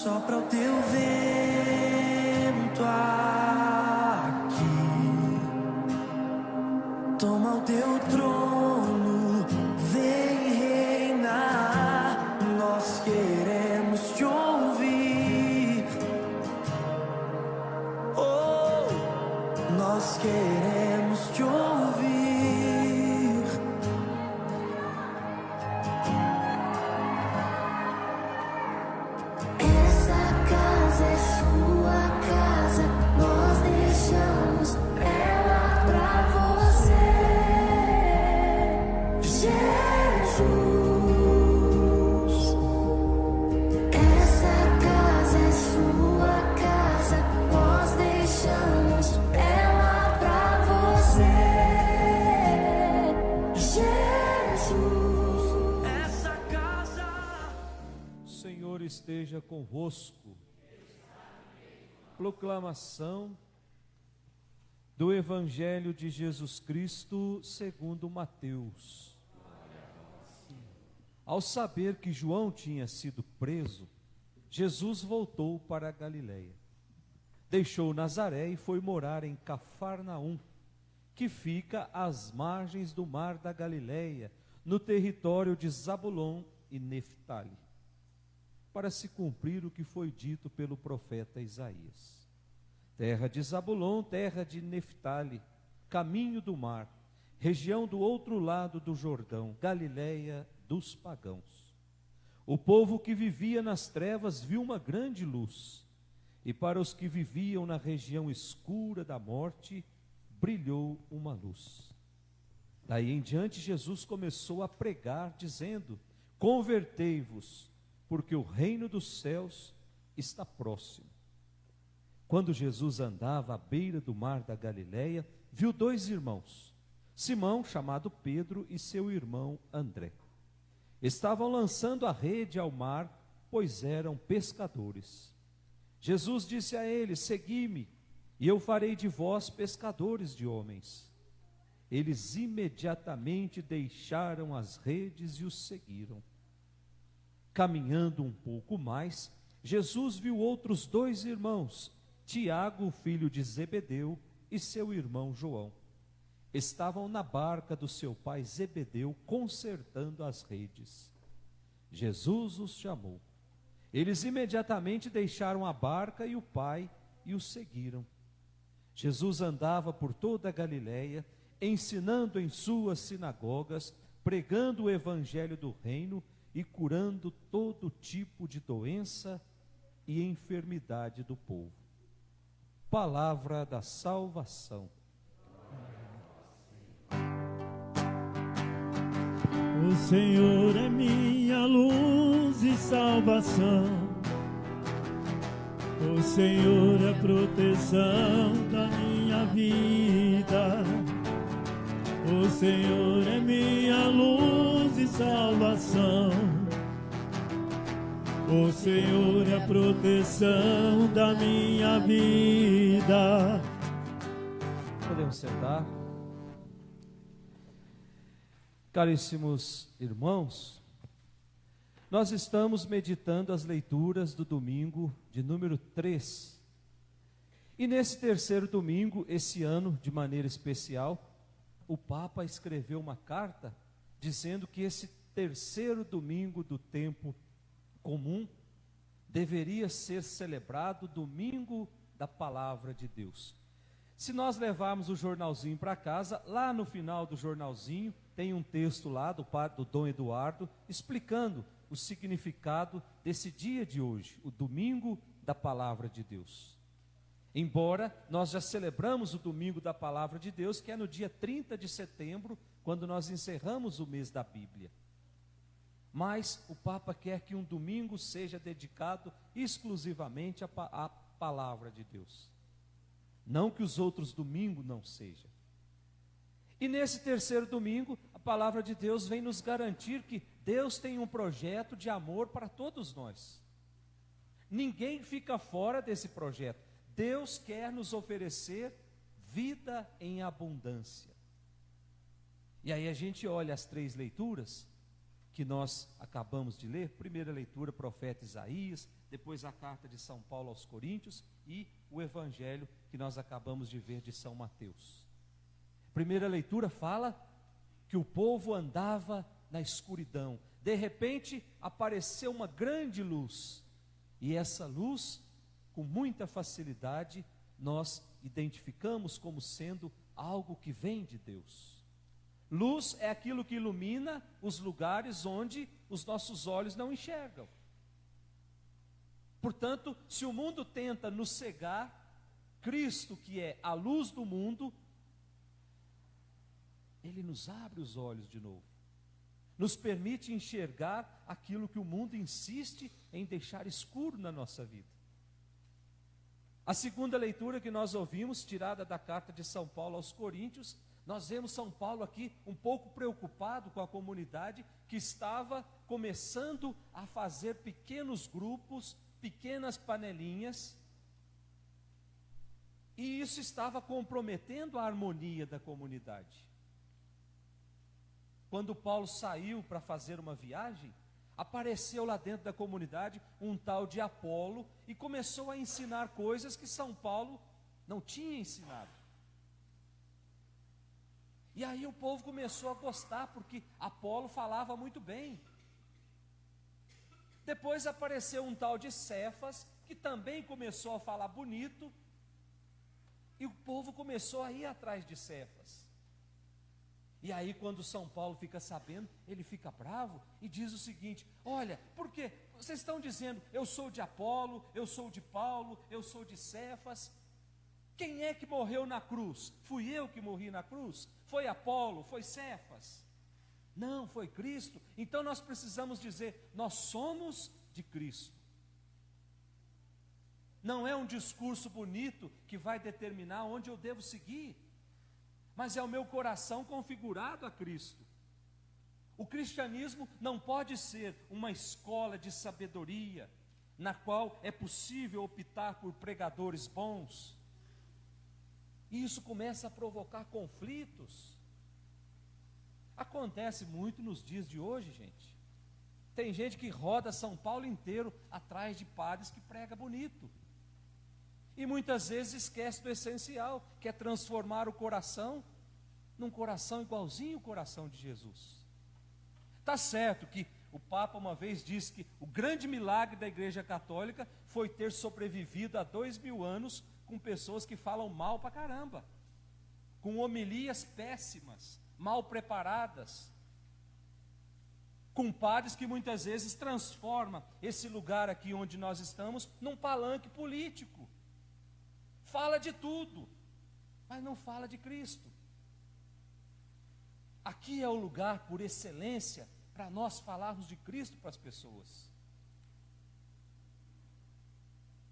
Sopra o teu vento aqui, toma o teu trono, vem reinar. Nós queremos te ouvir, oh, nós queremos te ouvir. Esteja convosco. Proclamação do Evangelho de Jesus Cristo segundo Mateus. Ao saber que João tinha sido preso, Jesus voltou para a Galileia. Deixou Nazaré e foi morar em Cafarnaum, que fica às margens do mar da Galileia, no território de Zabulon e Neftali, para se cumprir o que foi dito pelo profeta Isaías. Terra de Zabulon, terra de Neftali, caminho do mar, região do outro lado do Jordão, Galileia dos pagãos. O povo que vivia nas trevas viu uma grande luz, e para os que viviam na região escura da morte, brilhou uma luz. Daí em diante Jesus começou a pregar, dizendo: convertei-vos, porque o reino dos céus está próximo. Quando Jesus andava à beira do mar da Galileia, viu dois irmãos, Simão, chamado Pedro, e seu irmão André. Estavam lançando a rede ao mar, pois eram pescadores. Jesus disse a eles: segui-me, e eu farei de vós pescadores de homens. Eles imediatamente deixaram as redes e os seguiram. Caminhando um pouco mais, Jesus viu outros dois irmãos, Tiago, filho de Zebedeu, e seu irmão João. Estavam na barca do seu pai Zebedeu, consertando as redes. Jesus os chamou. Eles imediatamente deixaram a barca e o pai e os seguiram. Jesus andava por toda a Galileia, ensinando em suas sinagogas, pregando o evangelho do reino e curando todo tipo de doença e enfermidade do povo. Palavra da salvação. O Senhor é minha luz e salvação. O Senhor é a proteção da minha vida. O Senhor é minha luz e salvação. O Senhor é a proteção da minha vida. Podemos sentar. Caríssimos irmãos, nós estamos meditando as leituras do domingo de número 3. E nesse terceiro domingo, esse ano, de maneira especial, o Papa escreveu uma carta dizendo que esse terceiro domingo do tempo comum deveria ser celebrado domingo da palavra de Deus. Se nós levarmos o jornalzinho para casa, lá no final do jornalzinho tem um texto lá do Dom Eduardo explicando o significado desse dia de hoje, o domingo da palavra de Deus. Embora nós já celebramos o domingo da palavra de Deus, que é no dia 30 de setembro, quando nós encerramos o mês da Bíblia. Mas o Papa quer que um domingo seja dedicado exclusivamente à palavra de Deus. Não que os outros domingos não sejam. E nesse terceiro domingo, a palavra de Deus vem nos garantir que Deus tem um projeto de amor para todos nós. Ninguém fica fora desse projeto. Deus quer nos oferecer vida em abundância. E aí a gente olha as três leituras que nós acabamos de ler, primeira leitura, profeta Isaías, depois a carta de São Paulo aos Coríntios e o evangelho que nós acabamos de ver de São Mateus. Primeira leitura fala que o povo andava na escuridão. De repente apareceu uma grande luz, e essa luz, com muita facilidade, nós identificamos como sendo algo que vem de Deus. Luz é aquilo que ilumina os lugares onde os nossos olhos não enxergam. Portanto, se o mundo tenta nos cegar, Cristo, que é a luz do mundo, Ele nos abre os olhos de novo, nos permite enxergar aquilo que o mundo insiste em deixar escuro na nossa vida. A segunda leitura que nós ouvimos, tirada da carta de São Paulo aos Coríntios, nós vemos São Paulo aqui um pouco preocupado com a comunidade que estava começando a fazer pequenos grupos, pequenas panelinhas, e isso estava comprometendo a harmonia da comunidade. Quando Paulo saiu para fazer uma viagem, apareceu lá dentro da comunidade um tal de Apolo e começou a ensinar coisas que São Paulo não tinha ensinado. E aí o povo começou a gostar, porque Apolo falava muito bem. Depois apareceu um tal de Cefas, que também começou a falar bonito, e o povo começou a ir atrás de Cefas. E aí quando São Paulo fica sabendo, ele fica bravo e diz o seguinte: olha, por quê? Vocês estão dizendo, eu sou de Apolo, eu sou de Paulo, eu sou de Cefas. Quem é que morreu na cruz? Fui eu que morri na cruz? Foi Apolo? Foi Cefas? Não, foi Cristo. Então nós precisamos dizer, nós somos de Cristo. Não é um discurso bonito que vai determinar onde eu devo seguir, mas é o meu coração configurado a Cristo. O cristianismo não pode ser uma escola de sabedoria, na qual é possível optar por pregadores bons. E isso começa a provocar conflitos. Acontece muito nos dias de hoje, gente. Tem gente que roda São Paulo inteiro atrás de padres que prega bonito. E muitas vezes esquece do essencial, que é transformar o coração num coração igualzinho ao coração de Jesus. Está certo que o Papa uma vez disse que o grande milagre da Igreja Católica foi ter sobrevivido a 2000 anos com pessoas que falam mal pra caramba, com homilias péssimas, mal preparadas, com padres que muitas vezes transformam esse lugar aqui onde nós estamos num palanque político. Fala de tudo, mas não fala de Cristo. Aqui é o lugar por excelência para nós falarmos de Cristo para as pessoas.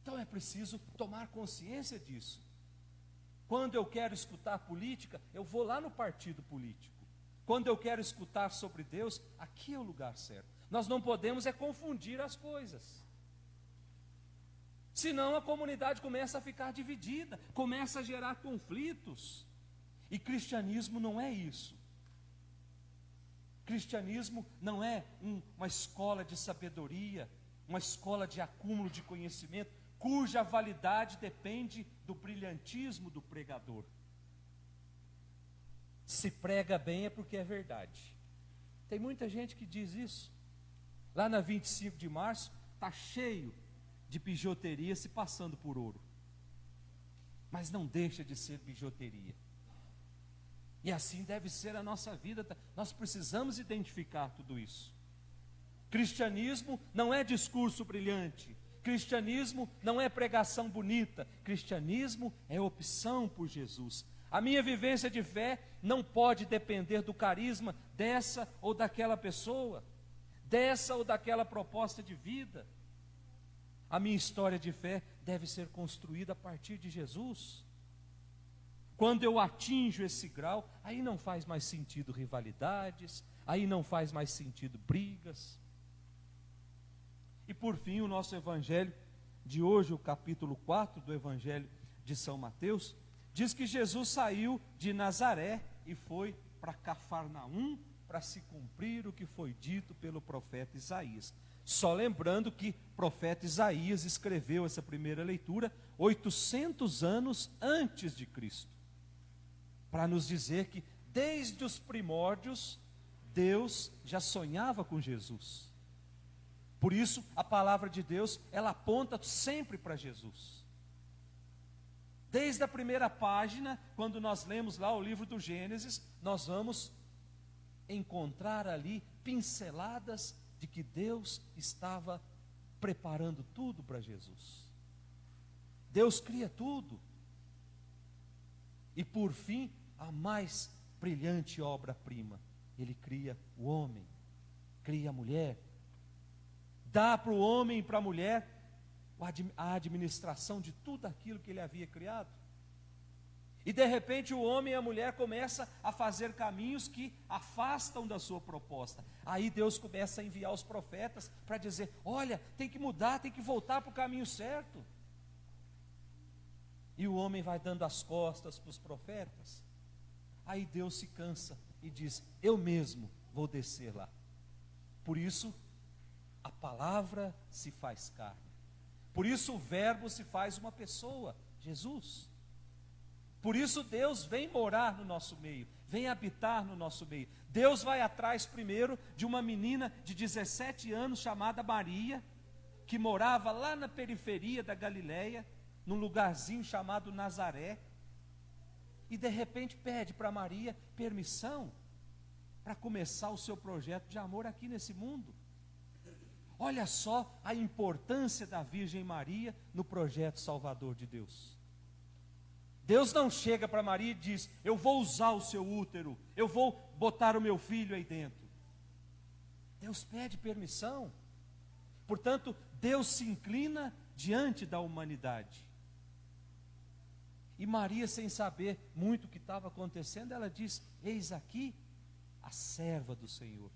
Então é preciso tomar consciência disso. Quando eu quero escutar política, eu vou lá no partido político. Quando eu quero escutar sobre Deus, aqui é o lugar certo. Nós não podemos confundir as coisas. Senão a comunidade começa a ficar dividida, começa a gerar conflitos. E cristianismo não é isso. Cristianismo não é uma escola de sabedoria, uma escola de acúmulo de conhecimento, cuja validade depende do brilhantismo do pregador. Se prega bem é porque é verdade. Tem muita gente que diz isso. Lá na 25 de março, está cheio de bijuteria se passando por ouro. Mas não deixa de ser bijuteria. E assim deve ser a nossa vida. Nós precisamos identificar tudo isso. Cristianismo não é discurso brilhante. Cristianismo não é pregação bonita. Cristianismo é opção por Jesus. A minha vivência de fé não pode depender do carisma dessa ou daquela pessoa, dessa ou daquela proposta de vida. A minha história de fé deve ser construída a partir de Jesus. Quando eu atinjo esse grau, aí não faz mais sentido rivalidades, aí não faz mais sentido brigas. E por fim, o nosso evangelho de hoje, o capítulo 4 do evangelho de São Mateus, diz que Jesus saiu de Nazaré e foi para Cafarnaum para se cumprir o que foi dito pelo profeta Isaías. Só lembrando que o profeta Isaías escreveu essa primeira leitura 800 anos antes de Cristo, para nos dizer que desde os primórdios Deus já sonhava com Jesus. Por isso a palavra de Deus, ela aponta sempre para Jesus. Desde a primeira página, quando nós lemos lá o livro do Gênesis, nós vamos encontrar ali pinceladas de que Deus estava preparando tudo para Jesus. Deus cria tudo. E por fim, a mais brilhante obra-prima, Ele cria o homem, cria a mulher, dá para o homem e para a mulher a administração de tudo aquilo que Ele havia criado. E de repente o homem e a mulher começam a fazer caminhos que afastam da sua proposta. Aí Deus começa a enviar os profetas para dizer: olha, tem que mudar, tem que voltar para o caminho certo. E o homem vai dando as costas para os profetas. Aí Deus se cansa e diz: eu mesmo vou descer lá. Por isso a palavra se faz carne. Por isso o verbo se faz uma pessoa, Jesus. Por isso Deus vem morar no nosso meio, vem habitar no nosso meio. Deus vai atrás primeiro de uma menina de 17 anos chamada Maria, que morava lá na periferia da Galileia, num lugarzinho chamado Nazaré. E de repente pede para Maria permissão para começar o seu projeto de amor aqui nesse mundo. Olha só a importância da Virgem Maria no projeto salvador de Deus. Deus não chega para Maria e diz: eu vou usar o seu útero, eu vou botar o meu filho aí dentro. Deus pede permissão. Portanto, Deus se inclina diante da humanidade. E Maria, sem saber muito o que estava acontecendo, ela diz: eis aqui a serva do Senhor.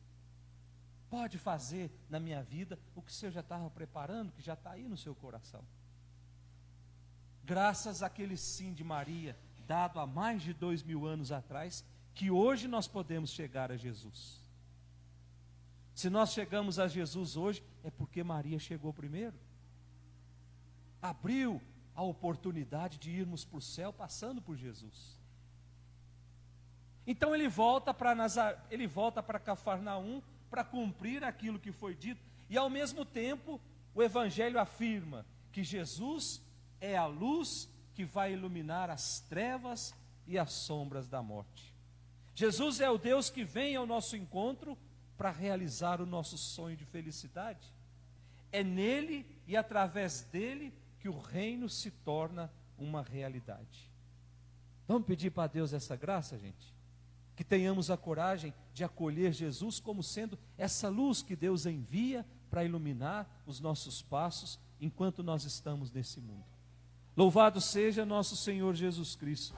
Pode fazer na minha vida o que o Senhor já estava preparando, que já está aí no seu coração. Graças àquele sim de Maria, dado há mais de 2000 anos atrás, que hoje nós podemos chegar a Jesus. Se nós chegamos a Jesus hoje, é porque Maria chegou primeiro. Abriu a oportunidade de irmos para o céu passando por Jesus. Então ele volta para Cafarnaum para cumprir aquilo que foi dito, e ao mesmo tempo o Evangelho afirma que Jesus é a luz que vai iluminar as trevas e as sombras da morte. Jesus é o Deus que vem ao nosso encontro para realizar o nosso sonho de felicidade. É nele e através dele que o reino se torna uma realidade. Vamos pedir para Deus essa graça, gente? Que tenhamos a coragem de acolher Jesus como sendo essa luz que Deus envia para iluminar os nossos passos enquanto nós estamos nesse mundo. Louvado seja nosso Senhor Jesus Cristo.